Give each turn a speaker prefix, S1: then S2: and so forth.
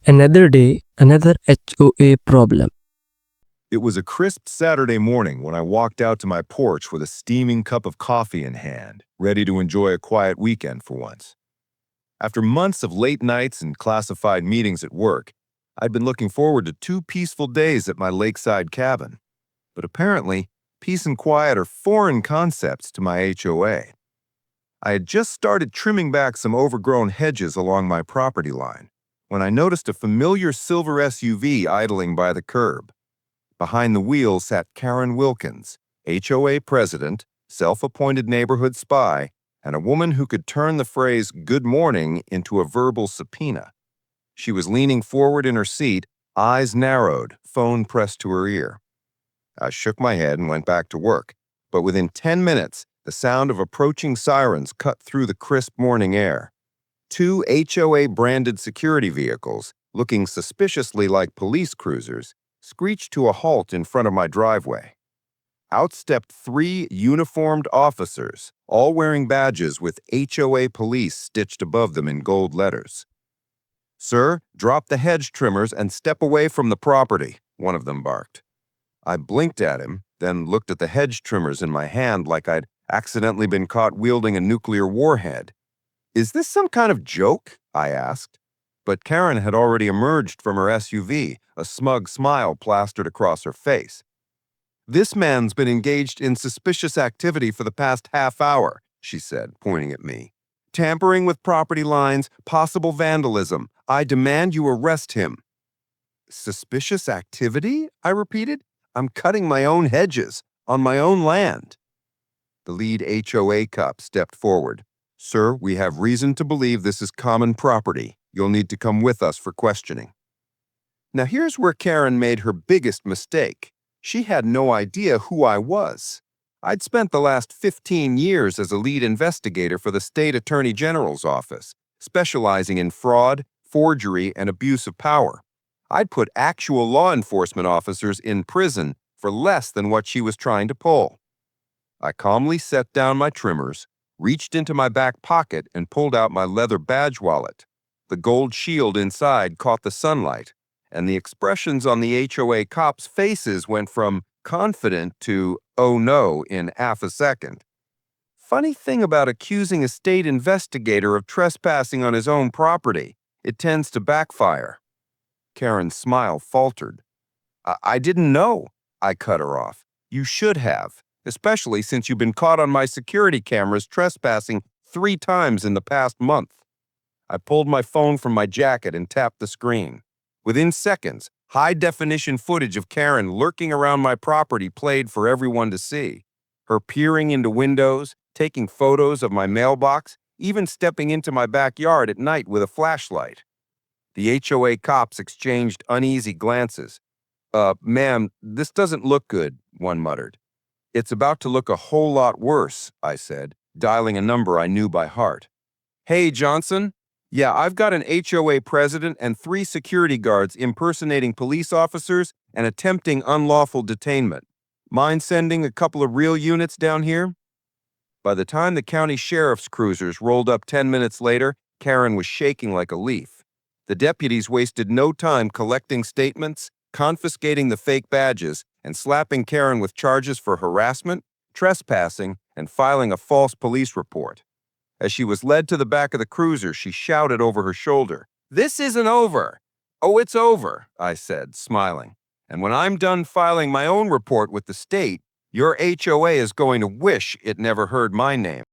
S1: Another day, another HOA problem.
S2: It was a crisp Saturday morning when I walked out to my porch with a steaming cup of coffee in hand, ready to enjoy a quiet weekend for once. After months of late nights and classified meetings at work, I'd been looking forward to 2 peaceful days at my lakeside cabin. But apparently, peace and quiet are foreign concepts to my HOA. I had just started trimming back some overgrown hedges along my property line when I noticed a familiar silver SUV idling by the curb. Behind the wheel sat Karen Wilkins, HOA president, self-appointed neighborhood spy, and a woman who could turn the phrase "good morning" into a verbal subpoena. She was leaning forward in her seat, eyes narrowed, phone pressed to her ear. I shook my head and went back to work, but within 10 minutes, the sound of approaching sirens cut through the crisp morning air. 2 HOA-branded security vehicles, looking suspiciously like police cruisers, screeched to a halt in front of my driveway. Out stepped 3 uniformed officers, all wearing badges with HOA police stitched above them in gold letters. "Sir, drop the hedge trimmers and step away from the property," one of them barked. I blinked at him, then looked at the hedge trimmers in my hand like I'd accidentally been caught wielding a nuclear warhead. "Is this some kind of joke?" I asked. But Karen had already emerged from her SUV, a smug smile plastered across her face. "This man's been engaged in suspicious activity for the past half hour," she said, pointing at me. "Tampering with property lines, possible vandalism. I demand you arrest him." "Suspicious activity?" I repeated. "I'm cutting my own hedges, on my own land." The lead HOA cop stepped forward. "Sir, we have reason to believe this is common property. You'll need to come with us for questioning." Now here's where Karen made her biggest mistake. She had no idea who I was. I'd spent the last 15 years as a lead investigator for the state attorney general's office, specializing in fraud, forgery, and abuse of power. I'd put actual law enforcement officers in prison for less than what she was trying to pull. I calmly set down my trimmers, reached into my back pocket, and pulled out my leather badge wallet. The gold shield inside caught the sunlight, and the expressions on the HOA cops' faces went from confident to "oh no" in half a second. Funny thing about accusing a state investigator of trespassing on his own property, it tends to backfire. Karen's smile faltered. I didn't know," I cut her off. "You should have, especially since you've been caught on my security cameras trespassing 3 times in the past month." I pulled my phone from my jacket and tapped the screen. Within seconds, high-definition footage of Karen lurking around my property played for everyone to see. Her peering into windows, taking photos of my mailbox, even stepping into my backyard at night with a flashlight. The HOA cops exchanged uneasy glances. Ma'am, this doesn't look good," one muttered. "It's about to look a whole lot worse," I said, dialing a number I knew by heart. "Hey, Johnson? Yeah, I've got an HOA president and 3 security guards impersonating police officers and attempting unlawful detainment. Mind sending a couple of real units down here?" By the time the county sheriff's cruisers rolled up 10 minutes later, Karen was shaking like a leaf. The deputies wasted no time collecting statements, confiscating the fake badges, and slapping Karen with charges for harassment, trespassing, and filing a false police report. As she was led to the back of the cruiser, she shouted over her shoulder, "This isn't over." "Oh, it's over," I said, smiling. "And when I'm done filing my own report with the state, your HOA is going to wish it never heard my name."